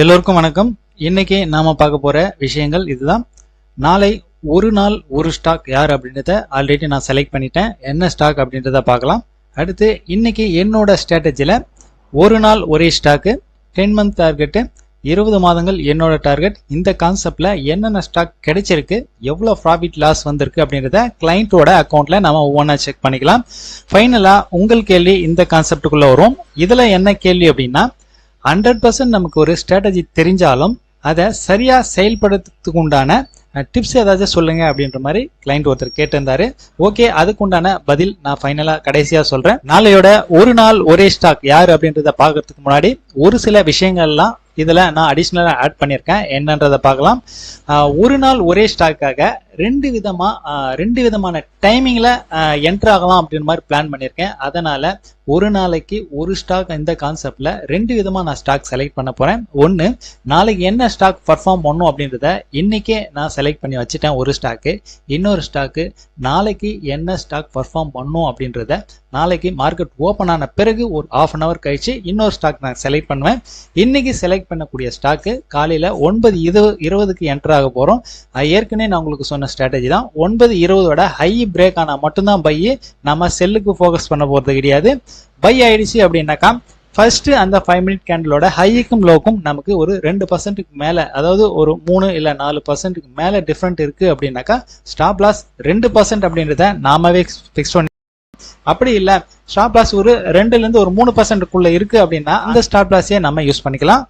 எல்லோருக்கும் வணக்கம். இன்னைக்கு நாம பார்க்க போற விஷயங்கள் இதுதான். நாளை ஒரு நாள் ஒரு ஸ்டாக் யார் அப்படின்றத ஆல்ரெடி நான் செலக்ட் பண்ணிட்டேன். என்ன ஸ்டாக் அப்படின்றத பார்க்கலாம். அடுத்து இன்னைக்கு என்னோட ஸ்ட்ராட்டஜில ஒரு நாள் ஒரே ஸ்டாக்கு, 10 மந்த் டார்கெட்டு, 20 மாதங்கள் என்னோட டார்கெட். இந்த கான்செப்ட்ல என்னென்ன ஸ்டாக் கிடைச்சிருக்கு, எவ்வளவு ப்ராஃபிட் லாஸ் வந்திருக்கு அப்படின்றத கிளைண்டோட அக்கௌண்ட்ல நம்ம ஒவ்வொன்றா செக் பண்ணிக்கலாம். ஃபைனலா உங்கள் கேள்வி இந்த கான்செப்டுக்குள்ள வரும். இதுல என்ன கேள்வி அப்படின்னா, 100% நமக்கு ஒரு ஸ்ட்ராட்டஜி தெரிஞ்சாலும் அதை சரியா செயல்படுறதுக்கு உண்டான டிப்ஸ் ஏதாச்சும் சொல்லுங்க அப்படின்ற மாதிரி கிளைண்ட் ஒருத்தர் கேட்டிருந்தாரு. ஓகே, அதுக்கு உண்டான பதில் நான் ஃபைனலா கடைசியா சொல்றேன். நாளையோட ஒரு நாள் ஒரே ஸ்டாக் யாரு அப்படின்றத பாக்குறதுக்கு முன்னாடி ஒரு சில விஷயங்கள்லாம் இதுல நான் அடிஷனலா ஆட் பண்ணியிருக்கேன். என்னன்றதை பார்க்கலாம். ஒரு நாள் ஒரே ஸ்டாக்காக ரெண்டு விதமான டைமிங்ல என்டர் ஆகலாம் அப்படின்ற மாதிரி பிளான் பண்ணியிருக்கேன். அதனால ஒரு நாளைக்கு ஒரு ஸ்டாக் இந்த கான்செப்ட்ல ரெண்டு விதமா நான் ஸ்டாக் செலக்ட் பண்ண போறேன். ஒன்னு, நாளைக்கு என்ன ஸ்டாக் பர்ஃபார்ம் பண்ணும் அப்படின்றத இன்னைக்கே நான் செலக்ட் பண்ணி வச்சுட்டேன் ஒரு ஸ்டாக்கு. இன்னொரு ஸ்டாக்கு நாளைக்கு என்ன ஸ்டாக் பர்ஃபார்ம் பண்ணும் அப்படின்றத நாளைக்கு மார்க்கெட் ஓபன் ஆன பிறகு ஒரு ½ hour கழிச்சு இன்னொரு ஸ்டாக் நான் செலக்ட் பண்ணுவேன். இன்னைக்கு செலக்ட் பண்ணக்கூடிய ஸ்டாக்கு காலையில 9:20க்கு என்டர் ஆக போறோம். ஏற்கனவே நான் உங்களுக்கு சொன்ன ஸ்ட்ராட்டஜி தான். 9:20 ஹை பிரேக் ஆனா மட்டும்தான் பை, நம்ம செல்லுக்கு போக்கஸ் பண்ண போறது கிடையாது. பை ஆயிடுச்சு அப்படின்னாக்கா ஃபர்ஸ்ட் அந்த 5 மினிட் கேண்டலோட ஹைக்கும் லோக்கும் நமக்கு ஒரு 2% மேல, அதாவது ஒரு 3 இல்ல 4% மேல டிஃபரெண்ட் இருக்கு அப்படின்னாக்கா ஸ்டாப் லாஸ் 2% அப்படின்றத நாமவே பிக்ஸ் பண்ணி, அப்படி இல்ல ஸ்டாப் லாஸ் ஒரு 2ல இருந்து ஒரு 3%க்குள்ள இருக்கு அப்படின்னா அந்த ஸ்டாப் லாஸே நம்ம யூஸ் பண்ணிக்கலாம்.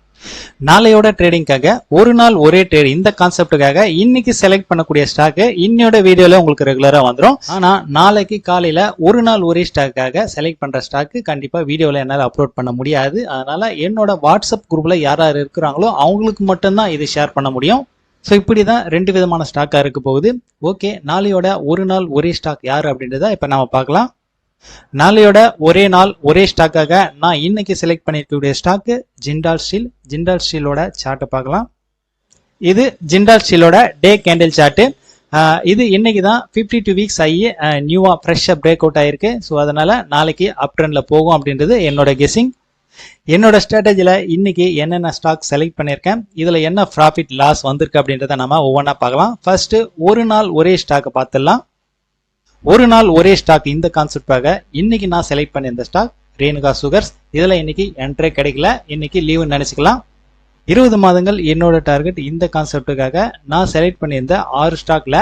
நாளையோட ட்ரேடிங்காக ஒரு நாள் ஒரே ட்ரேட் இந்த கான்செப்டுக்காக இன்னைக்கு செலக்ட் பண்ணக்கூடிய ஸ்டாக் இன்னையோட வீடியோல உங்களுக்கு ரெகுலரா வந்துடும். ஆனா நாளைக்கு காலையில ஒரு நாள் ஒரே ஸ்டாக்காக செலக்ட் பண்ற ஸ்டாக் கண்டிப்பா வீடியோல என்னால அப்லோட் பண்ண முடியாது. அதனால என்னோட வாட்ஸ்அப் குரூப்ல யார் யார் இருக்கிறாங்களோ அவங்களுக்கு மட்டும்தான் இது ஷேர் பண்ண முடியும். ஸோ இப்படிதான் ரெண்டு விதமான ஸ்டாக்கா இருக்க போகுது. ஓகே, நாளையோட ஒரு நாள் ஒரே ஸ்டாக் யாரு அப்படின்றத இப்ப நாம பார்க்கலாம். நாளையோட ஒரே நாள் ஒரே ஸ்டாக்காக நான் இன்னைக்கு செலக்ட் பண்ணிருக்கக்கூடிய ஸ்டாக்கு ஜிண்டால் ஸ்டீல். ஜிண்டால் ஸ்டீலோட சார்ட்டை பார்க்கலாம். இது ஜிண்டால் ஸ்டீலோட டே கேண்டில் சார்ட்டு. இது இன்னைக்கு தான் 52 வீக்ஸ் ஆகி நியூவா ஃப்ரெஷ்ஷா பிரேக் அவுட் ஆயிருக்கு. ஸோ அதனால நாளைக்கு அப் ட்ரெண்ட்ல போகும் அப்படின்றது என்னோட கெஸிங். என்னோட ஸ்ட்ராட்டஜில இன்னைக்கு என்னென்ன ஸ்டாக் செலக்ட் பண்ணிருக்கேன், இதுல என்ன ப்ராஃபிட் லாஸ் வந்திருக்கு அப்படின்றத நம்ம ஒவ்வொன்றா பார்க்கலாம். ஃபர்ஸ்ட் ஒரு நாள் ஒரே ஸ்டாக்கை பார்த்துடலாம். ஒரு நாள் ஒரே ஸ்டாக் இந்த கான்செப்டாக இன்னைக்கு நான் செலக்ட் பண்ண இந்த ஸ்டாக் ரேணுகா சுகர்ஸ். இதுல இன்னைக்கு என்ட்ரே கிடைக்கல, இன்னைக்கு லீவு நினைச்சுக்கலாம். 20 மாதங்கள் என்னோட டார்கெட் இந்த கான்செப்டுக்காக நான் செலக்ட் பண்ணியிருந்த 6 ஸ்டாக்ல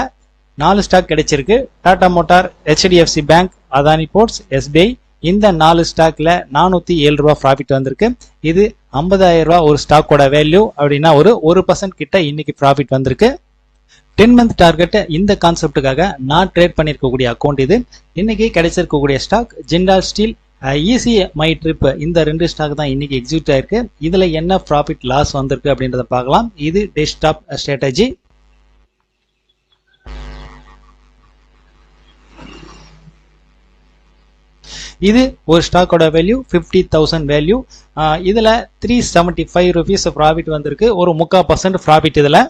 4 ஸ்டாக் கிடைச்சிருக்கு. Tata motor, HDFC bank, Adani ports, SBI. இந்த 4 ஸ்டாக்ல 407 ரூபாய் ப்ராஃபிட் வந்திருக்கு. இது 50,000 ரூபாய் ஒரு ஸ்டாக்கோட வேல்யூ அப்படின்னா ஒரு 1% கிட்ட இன்னைக்கு ப்ராஃபிட் வந்திருக்கு. 10 மந்த் டார்கெட் இந்த கான்செப்டுக்காக நான் ட்ரேட் பண்ணிருக்கக்கூடிய அக்கௌண்ட் இது. இன்னைக்கு கிடைச்சிருக்கக்கூடிய stock Jindal steel, Ease My Trip. இந்த 2 ஸ்டாக் தான் இன்னைக்கு எக்ஸிக்யூட் ஆயிருக்கு. இதுல என்ன ப்ராஃபிட் லாஸ் வந்திருக்கு அப்படின்றத பார்க்கலாம். இது டெஸ்க்டாப் ஸ்ட்ராட்டஜி. இது ஒரு ஸ்டாக்கோட வேல்யூ 50,000 வேல்யூ. இதுல 375 rupees ப்ராஃபிட் வந்திருக்கு, ஒரு 3/4% ப்ராஃபிட். இதுல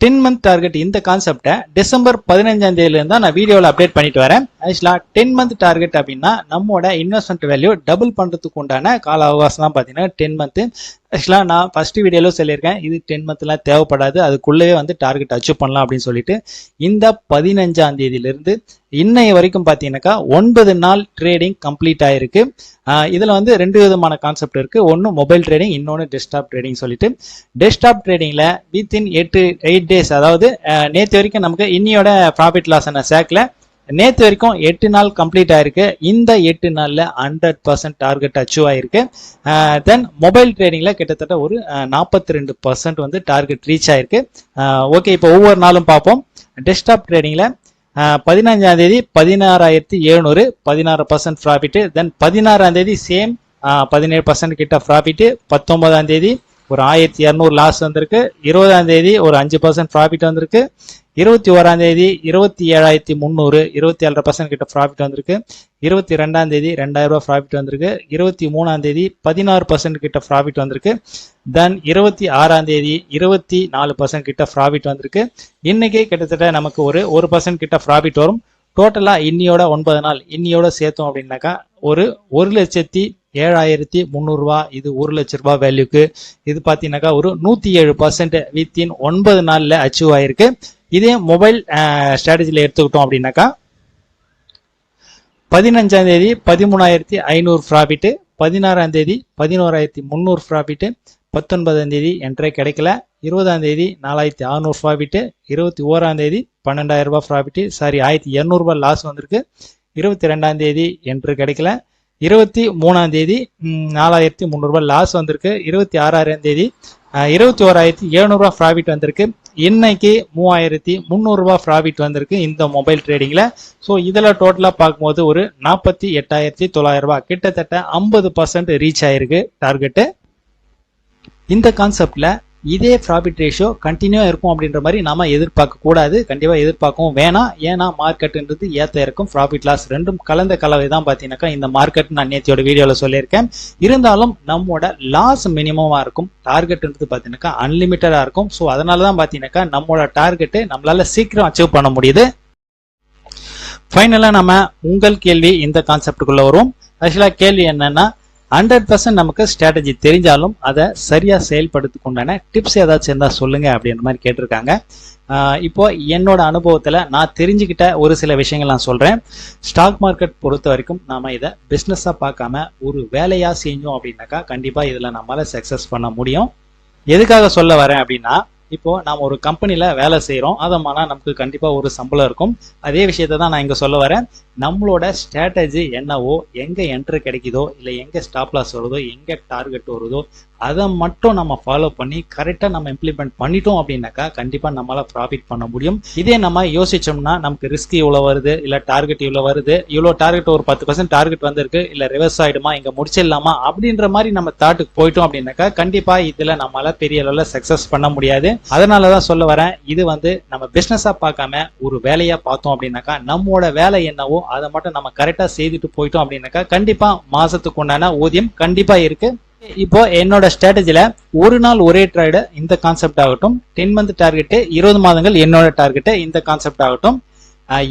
10 மந்த் டார்கெட் இந்த கான்செப்டை டிசம்பர் 15ஆம் தேதியில இருந்தா நான் வீடியோல அப்டேட் பண்ணிட்டு வரேன். ஆக்சுவலா 10 மந்த் டார்கெட் அப்படின்னா நம்மோட இன்வெஸ்ட்மெண்ட் வேல்யூ டபுள் பண்றதுக்கு உண்டான கால அவகாசம் தான் பாத்தீங்கன்னா 10 மந்த். ஆக்சுவலா நான் ஃபர்ஸ்ட் வீடியோல சொல்லியிருக்கேன், இது 10 மந்த்லாம் தேவைப்படாது, அதுக்குள்ளேயே வந்து டார்கெட் அச்சீவ் பண்ணலாம் அப்படின்னு சொல்லிட்டு. இந்த 15ஆம் தேதியிலிருந்து இன்னைய வரைக்கும் பாத்தீங்கன்னாக்கா 9 நாள் ட்ரேடிங் கம்ப்ளீட் ஆயிருக்கு. இதுல வந்து 2 விதமான கான்செப்ட் இருக்கு. ஒன்னு மொபைல் ட்ரேடிங், இன்னொன்னு டெஸ்க்டாப் ட்ரேடிங் சொல்லிட்டு. டெஸ்க்டாப் ட்ரேடிங்ல வித்தின் 8 டேஸ், அதாவது நேற்று வரைக்கும் நமக்கு இன்னியோட ப்ராஃபிட் லாஸ் ஆன சேக்ல நேற்று வரைக்கும் 8 நாள் கம்ப்ளீட் ஆயிருக்கு. இந்த 8 நாள்ல 100% டார்கெட் அச்சீவ் ஆயிருக்கு. தென் மொபைல் ட்ரேடிங்ல கிட்டத்தட்ட ஒரு 42% வந்து டார்கெட் ரீச் ஆயிருக்கு. ஓகே, இப்போ ஒவ்வொரு நாளும் பார்ப்போம். டெஸ்க்டாப் ட்ரேடிங்ல 15ஆம் தேதி 16,700, 16% ப்ராஃபிட். தென் 16ஆம் தேதி சேம் 17% கிட்ட ப்ராஃபிட். 19ஆம் தேதி ஒரு 1,200 லாஸ் வந்திருக்கு. 20ஆம் தேதி ஒரு 5% ப்ராஃபிட் வந்திருக்கு. 21ஆம் தேதி 27,300, 27% கிட்ட ப்ராஃபிட் வந்திருக்கு. 22ஆம் தேதி 2,000 ரூபாய் ப்ராஃபிட் வந்திருக்கு. 23ஆம் தேதி 16% கிட்ட ப்ராஃபிட் வந்திருக்கு. தென் 26ஆம் தேதி 24% கிட்ட ப்ராஃபிட் வந்திருக்கு. இன்னைக்கு கிட்டத்தட்ட நமக்கு ஒரு 1% கிட்ட ப்ராஃபிட் வரும். டோட்டலா இன்னியோட 9 நாள் இன்னியோட சேர்த்தோம் அப்படின்னாக்கா ஒரு 1,07,300 ரூபா, இது 1 லட்ச ரூபாய் வேல்யூக்கு. இது பாத்தீங்கன்னாக்கா ஒரு 107% வித்தின் 9 நாள்ல அச்சீவ் ஆயிருக்கு. இதே மொபைல் ஸ்ட்ராட்டஜில எடுத்துக்கிட்டோம் அப்படின்னாக்கா 15ஆம் தேதி 13,500 ப்ராஃபிட், 16ஆம் தேதி 11,300 ப்ராஃபிட், 19ஆம் தேதி என்ட்ரே கிடைக்கல, 20ஆம் தேதி 4,600 ப்ராஃபிட், 21ஆம் தேதி 12,000 ரூபாய் ப்ராஃபிட், சாரி 1,200 ரூபாய் லாஸ் வந்திருக்கு, 22ஆம் தேதி என்ட்ரு கிடைக்கல, 23ஆம் தேதி 4,300 ரூபாய் லாஸ் வந்திருக்கு, 26ஆம் தேதி 21,700 ரூபாய் ப்ராஃபிட் வந்திருக்கு. இன்னைக்கு 3,300 ரூபாய் ப்ராஃபிட் வந்திருக்கு இந்த மொபைல் ட்ரேடிங்ல. ஸோ இதுல டோட்டலா பார்க்கும்போது ஒரு 48,900 ரூபாய், கிட்டத்தட்ட 50% ரீச் ஆயிருக்கு டார்கெட்டு. இந்த கான்செப்ட்ல இதே ப்ராஃபிட் ரேஷியோ கண்டினியூ இருக்கும் அப்படின்ற மாதிரி நாம எதிர்பார்க்க கூடாது, கண்டிப்பா எதிர்பார்க்கவும் வேணாம். ஏன்னா மார்க்கெட்ன்றது ஏத்த இருக்கும், ப்ராஃபிட் லாஸ் ரெண்டும் கலந்த கலவை தான் பாத்தீங்கன்னாக்கா இந்த மார்க்கெட். நான் நேத்தியோட வீடியோல சொல்லியிருக்கேன். இருந்தாலும் நம்மோட லாஸ் மினிமமா இருக்கும், டார்கெட்ன்றது பாத்தீங்கன்னாக்கா அன்லிமிட்டடா இருக்கும். ஸோ அதனாலதான் பாத்தீங்கன்னாக்கா நம்மளோட டார்கெட் நம்மளால சீக்கிரம் அச்சீவ் பண்ண முடியுது. ஃபைனலா நம்ம உங்கள் கேள்வி இந்த கான்செப்டுக்குள்ள வரும். ஆக்சுவலா கேள்வி என்னன்னா 100% நமக்கு ஸ்ட்ராட்டஜி தெரிஞ்சாலும் அதை சரியா செயல்படுத்திக்கொண்டான டிப்ஸ் ஏதாச்சும் இருந்தா சொல்லுங்க அப்படின்ற மாதிரி கேட்டிருக்காங்க. இப்போ என்னோட அனுபவத்துல நான் தெரிஞ்சுக்கிட்ட ஒரு சில விஷயங்கள் நான் சொல்றேன். ஸ்டாக் மார்க்கெட் பொறுத்த வரைக்கும் நாம இதை பிசினஸா பார்க்காம ஒரு வேலையா செஞ்சோம் அப்படின்னாக்கா கண்டிப்பா இதுல நம்மளால சக்சஸ் பண்ண முடியும். எதுக்காக சொல்ல வரேன் அப்படின்னா, இப்போ நாம ஒரு கம்பெனில வேலை செய்யறோம், அதமானா நமக்கு கண்டிப்பா ஒரு சம்பளம் இருக்கும். அதே விஷயத்த தான் நான் இங்க சொல்ல வரேன். நம்மளோட ஸ்ட்ராட்டஜி என்னவோ, எங்க என்ட்ரு கிடைக்குதோ, இல்ல எங்க ஸ்டாப் லாஸ் வருதோ, எங்க டார்கெட் வருதோ அதை மட்டும் நம்ம ஃபாலோ பண்ணி கரெக்டா நம்ம இம்ப்ளிமெண்ட் பண்ணிட்டோம் அப்படின்னாக்கா கண்டிப்பா நம்மளால ப்ராஃபிட் பண்ண முடியும். இதே நம்ம யோசிச்சோம்னா நமக்கு ரிஸ்க் இவ்வளவு வருது, இல்ல டார்கெட் இவ்வளவு வருது, இவ்வளவு டார்கெட் ஒரு 10% டார்கெட் வந்திருக்கு, இல்ல ரிவர்ஸ் ஆயிடுமா, இங்க முடிச்சிடலாமா அப்படின்ற மாதிரி நம்ம தாட்டுக்கு போயிட்டோம் அப்படின்னாக்கா கண்டிப்பா இதுல நம்மளால பெரிய அளவுல சக்சஸ் பண்ண முடியாது. அதனாலதான் சொல்ல வரேன், இது நம்ம பிசினஸா பார்க்காம ஒரு வேலையா பார்த்தோம் அப்படின்னாக்கா நம்மளோட வேலை என்னவோ அதை மட்டும் நம்ம கரெக்டா செய்துட்டு போயிட்டோம் அப்படின்னாக்கா கண்டிப்பா மாசத்துக்கு உண்டான ஊதியம் கண்டிப்பா இருக்கு. இப்போ என்னோட ஸ்ட்ராட்டஜில ஒரு நாள் ஒரே ட்ரேடு இந்த கான்செப்ட் ஆகட்டும், 10 மந்த் டார்கெட் 20 மாதங்கள் என்னோட டார்கெட் இந்த கான்செப்ட் ஆகட்டும்,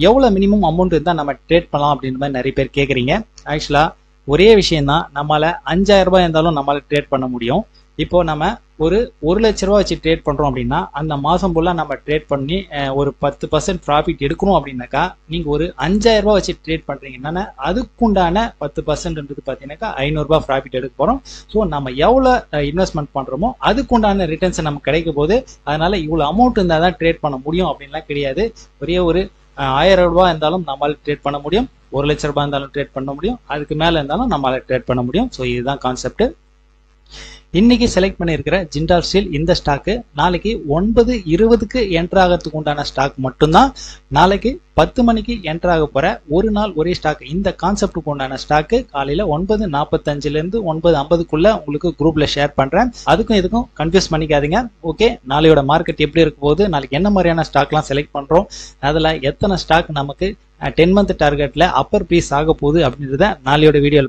எவ்வளவு மினிமம் அமௌண்ட் இருந்தா நம்ம ட்ரேட் பண்ணலாம் அப்படின்ற மாதிரி நிறைய பேர் கேக்குறீங்க. ஆக்சுவலா ஒரே விஷயம் தான், நம்மளால 5,000 ரூபாய் இருந்தாலும் நம்மளால ட்ரேட் பண்ண முடியும். இப்போ நம்ம ஒரு 1 லட்ச ரூபாய் வச்சு ட்ரேட் பண்றோம் அப்படின்னா அந்த மாசம் ஃபுல்லா நம்ம ட்ரேட் பண்ணி ஒரு 10% ப்ராஃபிட் எடுக்கணும் அப்படின்னாக்கா நீங்க ஒரு 5,000 ரூபாய் வச்சு ட்ரேட் பண்றீங்கன்னா அதுக்குண்டான 10% பாத்தீங்கன்னாக்கா 500 ரூபாய் ப்ராஃபிட் எடுக்க போறோம். ஸோ நம்ம எவ்வளவு இன்வெஸ்ட்மெண்ட் பண்றோமோ அதுக்குண்டான ரிட்டர்ன்ஸ் நமக்கு கிடைக்கும் போது, அதனால இவ்வளவு அமௌண்ட் இருந்தா தான் ட்ரேட் பண்ண முடியும் அப்படின்லாம் கிடையாது. ஒரே ஒரு 1,000 ரூபாய் இருந்தாலும் நம்மளால ட்ரேட் பண்ண முடியும், 1 லட்ச ரூபாய் இருந்தாலும் ட்ரேட் பண்ண முடியும், அதுக்கு மேல இருந்தாலும் நம்மளால ட்ரேட் பண்ண முடியும். ஸோ இதுதான் கான்செப்ட். இன்னைக்கு செலக்ட் பண்ணியிருக்கிற ஜிண்டால் ஸ்டீல் இந்த ஸ்டாக்கு நாளைக்கு 9:20க்கு என்டர் ஆகிறதுக்கு உண்டான ஸ்டாக் மட்டும்தான். நாளைக்கு 10 மணிக்கு என்டர் ஆக போற ஒரு நாள் ஒரே ஸ்டாக் இந்த கான்செப்டுக்கு உண்டான ஸ்டாக்கு காலையில 9:45ல இருந்து 9:50க்குள்ள உங்களுக்கு குரூப்ல ஷேர் பண்றேன். அதுக்கும் இதுக்கும் கன்ஃபியூஸ் பண்ணிக்காதீங்க. ஓகே, நாளையோட மார்க்கெட் எப்படி இருக்க போகுது, நாளைக்கு என்ன மாதிரியான ஸ்டாக்லாம் செலக்ட் பண்றோம், அதுல எத்தனை ஸ்டாக் நமக்கு 10 மந்த் டார்கெட்ல அப்பர் பீஸ் ஆக போகுது அப்படின்றத நாளையோட வீடியோ